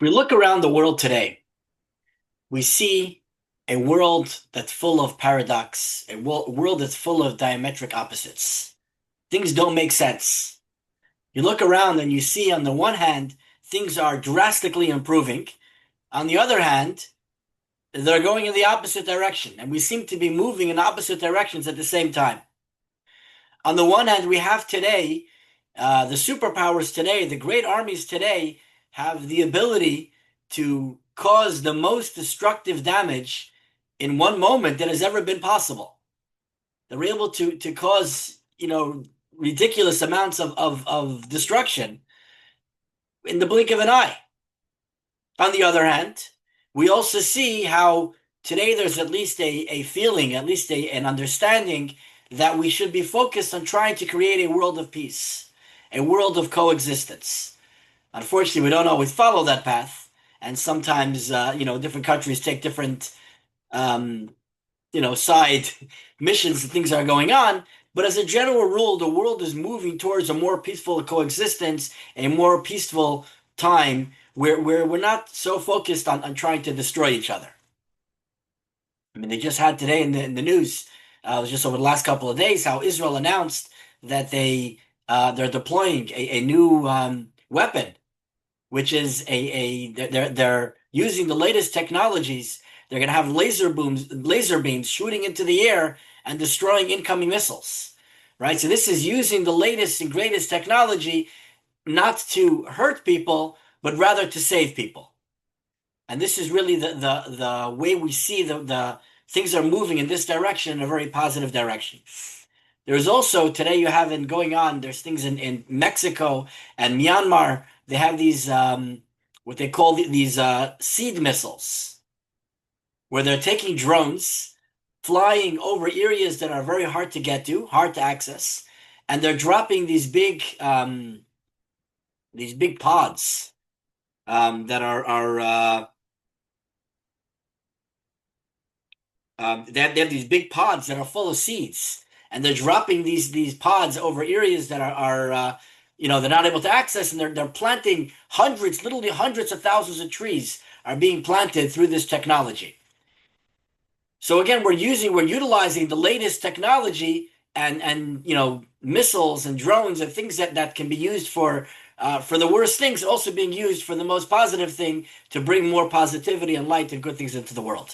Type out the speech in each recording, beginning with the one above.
We look around the world today, we see a world that's full of paradox, a world that's full of diametric opposites. Things don't make sense. You look around and you see, on the one hand, things are drastically improving. On the other hand, they're going in the opposite direction, and we seem to be moving in opposite directions at the same time. On the one hand, we have today, the superpowers today, the great armies today, have the ability to cause the most destructive damage in one moment that has ever been possible. They're able to cause, ridiculous amounts of destruction in the blink of an eye. On the other hand, we also see how today there's at least a feeling, at least an understanding that we should be focused on trying to create a world of peace, a world of coexistence. Unfortunately, we don't always follow that path, and sometimes, different countries take different, um, side missions and things are going on. But as a general rule, the world is moving towards a more peaceful coexistence, a more peaceful time where we're not so focused on trying to destroy each other. I mean, they just had today in the news, it was just over the last couple of days, how Israel announced that they're deploying a new weapon, which is they're using the latest technologies. They're going to have laser beams shooting into the air and destroying incoming missiles, right? So this is using the latest and greatest technology not to hurt people, but rather to save people. And this is really the way we see the things are moving in this direction, in a very positive direction. There's also today you have in going on, there's things in Mexico and Myanmar. They have these what they call these seed missiles, where they're taking drones, flying over areas that are very hard to get to, hard to access, and they're dropping these big pods that they have these big pods that are full of seeds, and they're dropping these pods over areas that they're not able to access, and they're planting hundreds, literally hundreds of thousands of trees are being planted through this technology. So again, we're utilizing the latest technology and missiles and drones and things that can be used for the worst things, also being used for the most positive thing to bring more positivity and light and good things into the world.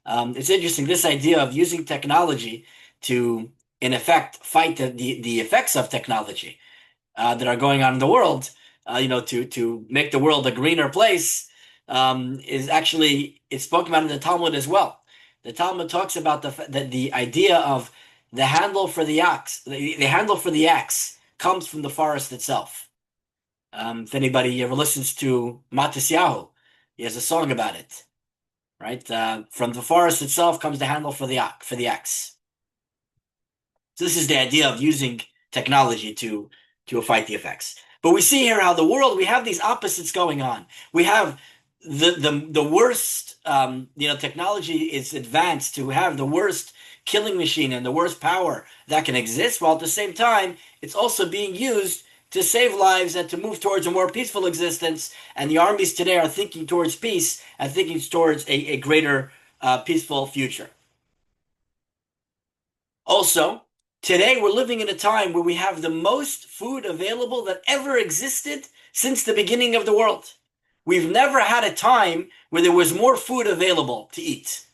It's interesting, this idea of using technology to, in effect, fight the effects of technology that are going on in the world, to make the world a greener place, is actually, it's spoken about in the Talmud as well. The Talmud talks about the idea of the handle for the axe. The handle for the axe comes from the forest itself. If anybody ever listens to Matisyahu, he has a song about it, right? From the forest itself comes the handle for the axe. So this is the idea of using technology to fight the effects. But we see here how the world, we have these opposites going on. We have the worst, technology is advanced to have the worst killing machine and the worst power that can exist, while at the same time, it's also being used to save lives and to move towards a more peaceful existence. And the armies today are thinking towards peace and thinking towards a greater peaceful future. Also, today we're living in a time where we have the most food available that ever existed since the beginning of the world. We've never had a time where there was more food available to eat,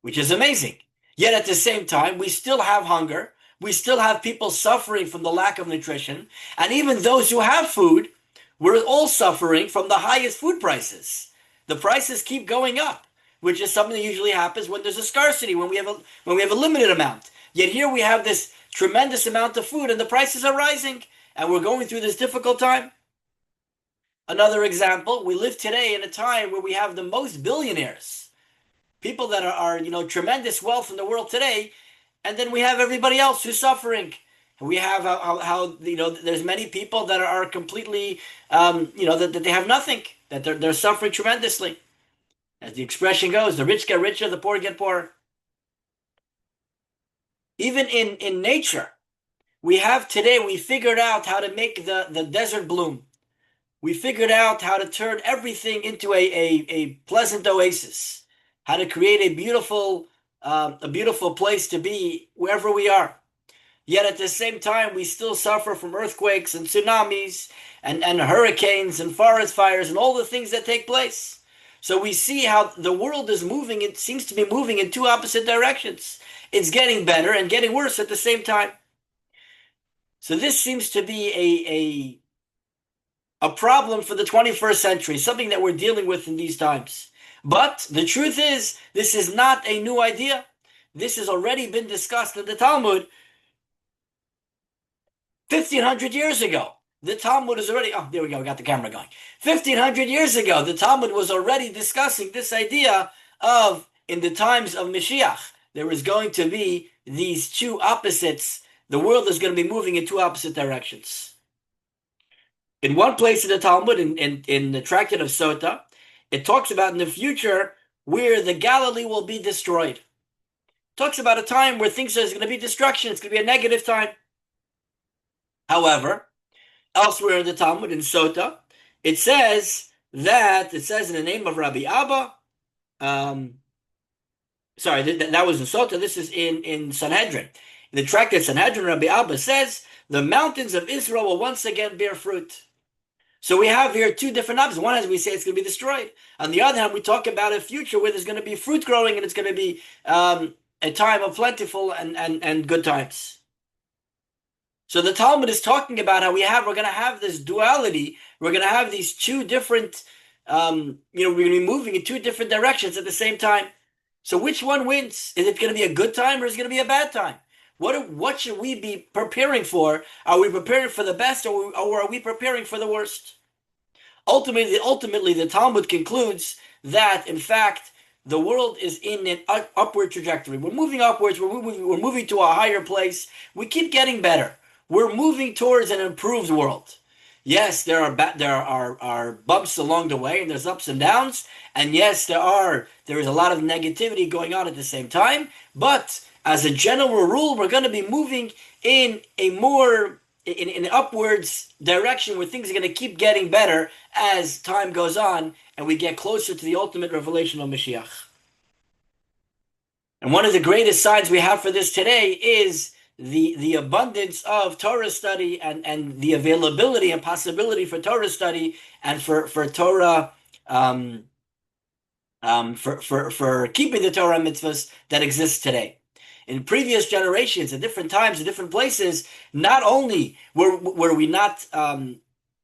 which is amazing. Yet at the same time, we still have hunger. We still have people suffering from the lack of nutrition. And even those who have food, we're all suffering from the highest food prices. The prices keep going up, which is something that usually happens when there's a scarcity, when we have a limited amount. Yet here we have this tremendous amount of food and the prices are rising, and we're going through this difficult time. Another example, we live today in a time where we have the most billionaires, people that are tremendous wealth in the world today, and then we have everybody else who's suffering. We have how there's many people that are completely that they have nothing, that they're suffering tremendously. As the expression goes, the rich get richer, the poor get poorer. Even in nature, we figured out how to make the desert bloom. We figured out how to turn everything into a pleasant oasis, how to create a beautiful place to be wherever we are. Yet at the same time, we still suffer from earthquakes and tsunamis and hurricanes and forest fires and all the things that take place. So we see how the world is moving. It seems to be moving in two opposite directions. It's getting better and getting worse at the same time. So this seems to be a problem for the 21st century, something that we're dealing with in these times. But the truth is, this is not a new idea. This has already been discussed in the Talmud 1,500 years ago. The Talmud is already, oh, there we go, we got the camera going. 1,500 years ago, the Talmud was already discussing this idea of, in the times of Mashiach, there is going to be these two opposites. The world is going to be moving in two opposite directions. In one place in the Talmud, in the Tractate of Sota, it talks about in the future where the Galilee will be destroyed. It talks about a time where things are going to be destruction. It's going to be a negative time. However, elsewhere in the Talmud, in Sota, it says in the name of Rabbi Abba, that was in Sota, this is in Sanhedrin. In the Tractate Sanhedrin, Rabbi Abba says, the mountains of Israel will once again bear fruit. So we have here two different options. One hand, we say it's going to be destroyed. On the other hand, we talk about a future where there's going to be fruit growing and it's going to be a time of plentiful and good times. So the Talmud is talking about how we're going to have this duality. We're going to have these two different, we're going to be moving in two different directions at the same time. So which one wins? Is it going to be a good time or is it going to be a bad time? What should we be preparing for? Are we preparing for the best or are we preparing for the worst? Ultimately, the Talmud concludes that, in fact, the world is in an upward trajectory. We're moving upwards. We're moving to a higher place. We keep getting better. We're moving towards an improved world. Yes, there are bumps along the way, and there's ups and downs. And yes, there is a lot of negativity going on at the same time. But as a general rule, we're going to be moving in an upwards direction where things are going to keep getting better as time goes on and we get closer to the ultimate revelation of Mashiach. And one of the greatest signs we have for this today is the abundance of Torah study and the availability and possibility for Torah study and for Torah for keeping the Torah mitzvahs that exists today. In previous generations, at different times, at different places, not only were we not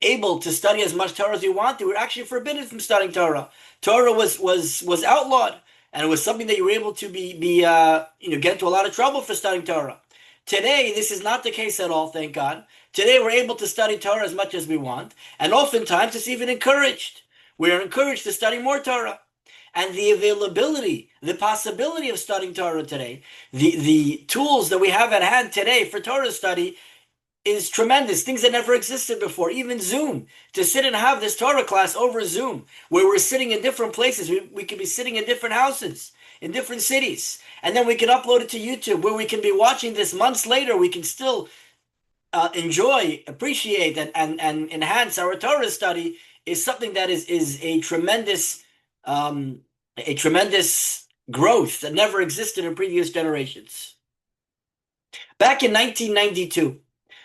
able to study as much Torah as we wanted, we were actually forbidden from studying Torah. Torah was outlawed, and it was something that you were able to get into a lot of trouble for studying Torah. Today, this is not the case at all, thank God. Today, we're able to study Torah as much as we want, and oftentimes it's even encouraged. We are encouraged to study more Torah. And the availability, the possibility of studying Torah today, the tools that we have at hand today for Torah study is tremendous. Things that never existed before. Even Zoom, to sit and have this Torah class over Zoom, where we're sitting in different places. We could be sitting in different houses, in different cities. And then we can upload it to YouTube, where we can be watching this months later. We can still enjoy, appreciate, and enhance our Torah study is something that is a tremendous growth that never existed in previous generations. Back in 1992,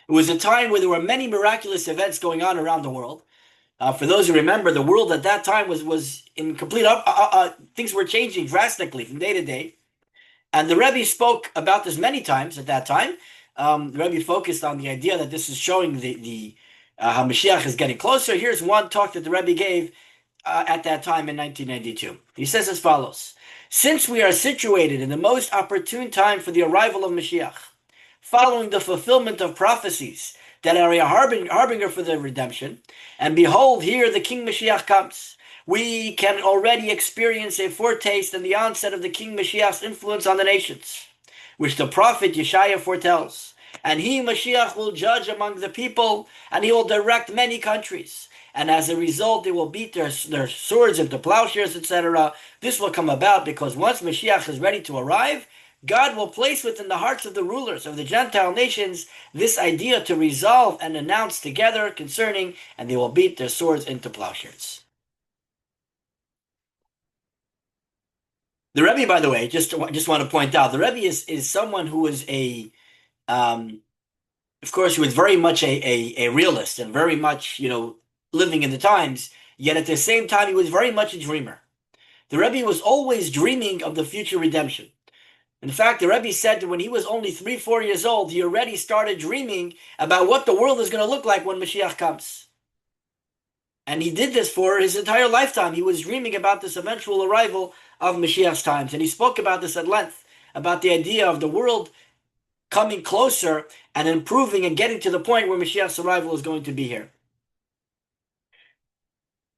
it was a time where there were many miraculous events going on around the world. For those who remember, the world at that time was in complete things were changing drastically from day to day. And the Rabbi spoke about this many times at that time. The Rabbi focused on the idea that this is showing the how Mashiach is getting closer. Here's one talk that the Rabbi gave at that time in 1992. He says as follows: since we are situated in the most opportune time for the arrival of Mashiach, following the fulfillment of prophecies that are a harbinger for the redemption, and behold, here the King Mashiach comes, we can already experience a foretaste and the onset of the King Mashiach's influence on the nations, which the prophet Yeshaya foretells. And he, Mashiach, will judge among the people, and he will direct many countries. And as a result, they will beat their swords into plowshares, etc. This will come about because once Mashiach is ready to arrive, God will place within the hearts of the rulers of the Gentile nations this idea to resolve and announce together concerning, and they will beat their swords into plowshares. The Rebbe, by the way, just want to point out, the Rebbe is someone who is um, of course, he was very much a realist and very much, living in the times. Yet at the same time, he was very much a dreamer. The Rebbe was always dreaming of the future redemption. In fact, the Rebbe said that when he was only 3, 4 years old, he already started dreaming about what the world is going to look like when Mashiach comes. And he did this for his entire lifetime. He was dreaming about this eventual arrival of Mashiach's times. And he spoke about this at length, about the idea of the world coming closer and improving and getting to the point where Mashiach's arrival is going to be here.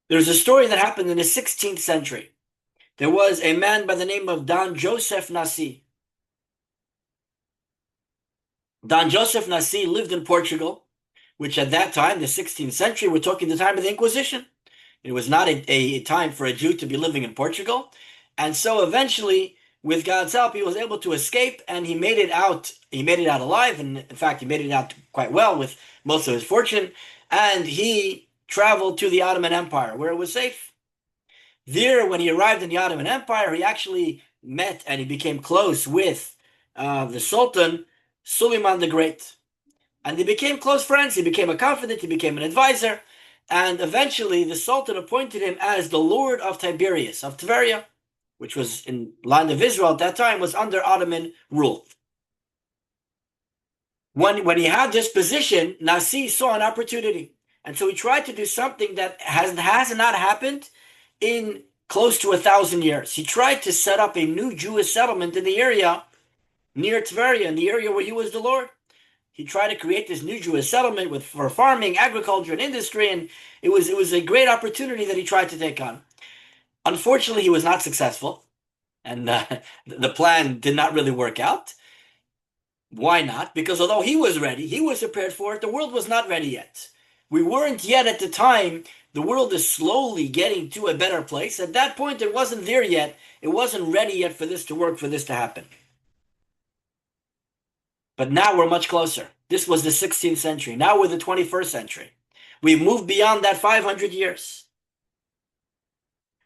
There's a story that happened in the 16th century. There was a man by the name of Don Joseph Nassi. Don Joseph Nassi lived in Portugal, which at that time, the 16th century, we're talking the time of the Inquisition. It was not a time for a Jew to be living in Portugal. And so eventually, with God's help, he was able to escape, and he made it out. He made it out alive, and in fact, he made it out quite well with most of his fortune. And he traveled to the Ottoman Empire, where it was safe. There, when he arrived in the Ottoman Empire, he actually met and he became close with the Sultan Suleiman the Great. And they became close friends. He became a confidant, he became an advisor, and eventually the Sultan appointed him as the Lord of Tiberias, of Tveria, which was in land of Israel at that time, was under Ottoman rule. When he had this position, Nasi saw an opportunity. And so he tried to do something that has not happened in close to 1,000 years. He tried to set up a new Jewish settlement in the area near Tveria, in the area where he was the Lord. He tried to create this new Jewish settlement for farming, agriculture, and industry, and it was a great opportunity that he tried to take on. Unfortunately, he was not successful, and the plan did not really work out. Why not? Because although he was ready, he was prepared for it, the world was not ready yet. We weren't yet at the time. The world is slowly getting to a better place. At that point, it wasn't there yet. It wasn't ready yet for this to work, for this to happen. But now we're much closer. This was the 16th century. Now we're the 21st century. We've moved beyond that 500 years.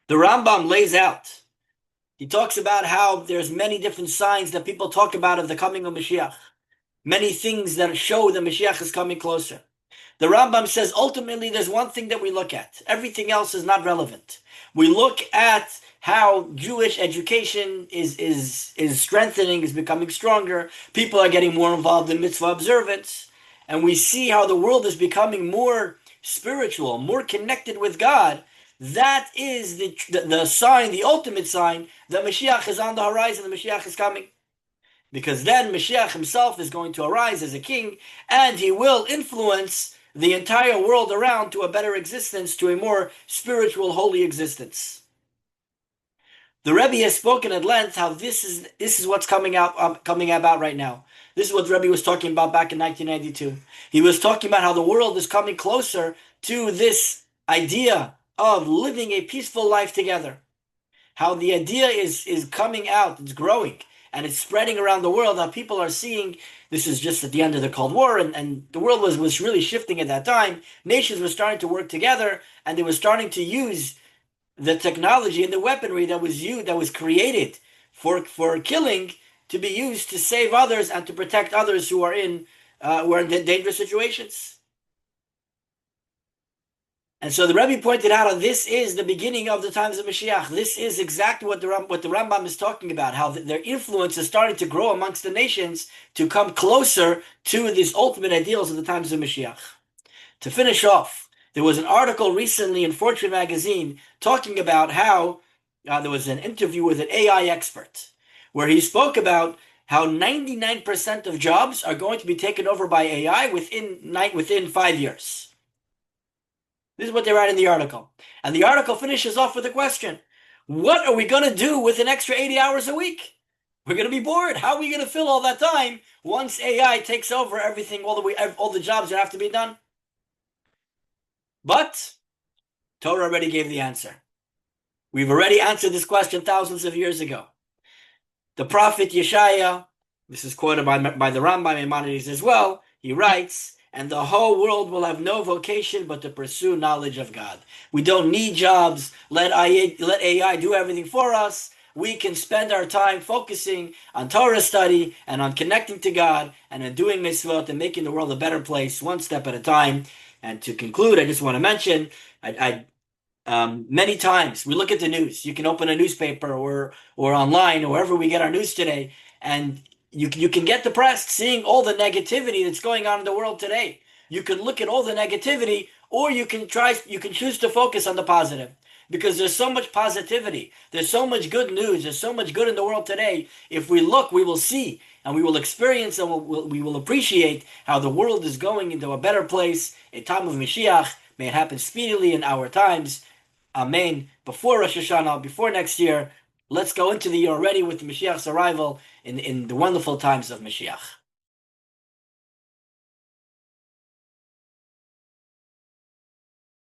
The Rambam lays out. He talks about how there's many different signs that people talk about of the coming of Mashiach. Many things that show that Mashiach is coming closer. The Rambam says ultimately there's one thing that we look at. Everything else is not relevant. We look at how Jewish education is strengthening, is becoming stronger. People are getting more involved in mitzvah observance. And we see how the world is becoming more spiritual, more connected with God. That is the sign, the ultimate sign, that Mashiach is on the horizon, the Mashiach is coming. Because then Mashiach himself is going to arise as a king, and he will influence the entire world around to a better existence, to a more spiritual, holy existence. The Rebbe has spoken at length how this is what's coming about right now. This is what the Rebbe was talking about back in 1992. He was talking about how the world is coming closer to this idea of living a peaceful life together. How the idea is coming out, it's growing, and it's spreading around the world. How people are seeing, this is just at the end of the Cold War, and the world was really shifting at that time. Nations were starting to work together, and they were starting to use the technology and the weaponry that was created for killing to be used to save others and to protect others who are in dangerous situations. And so the Rebbe pointed out how this is the beginning of the times of Mashiach. This is exactly what the Rambam is talking about, how their influence is starting to grow amongst the nations to come closer to these ultimate ideals of the times of Mashiach. To finish off, there was an article recently in Fortune magazine talking about how there was an interview with an AI expert where he spoke about how 99% of jobs are going to be taken over by AI within 5 years. This is what they write in the article. And the article finishes off with a question. What are we going to do with an extra 80 hours a week? We're going to be bored. How are we going to fill all that time once AI takes over everything, all the jobs that have to be done? But Torah already gave the answer. We've already answered this question thousands of years ago. The prophet Yeshaya, this is quoted by the Rambam Maimonides as well, he writes, and the whole world will have no vocation but to pursue knowledge of God. We don't need jobs. Let AI do everything for us. We can spend our time focusing on Torah study and on connecting to God and on doing mitzvot and making the world a better place one step at a time. And to conclude, I just want to mention, I many times we look at the news. You can open a newspaper or online or wherever we get our news today, and you can get depressed seeing all the negativity that's going on in the world today. You can look at all the negativity, or you can choose to focus on the positive. Because there's so much positivity, there's so much good news, there's so much good in the world today. If we look, we will see, and we will experience, and we will appreciate how the world is going into a better place. A time of Mashiach, may it happen speedily in our times. Amen. Before Rosh Hashanah, before next year, let's go into the year already with Mashiach's arrival in the wonderful times of Mashiach.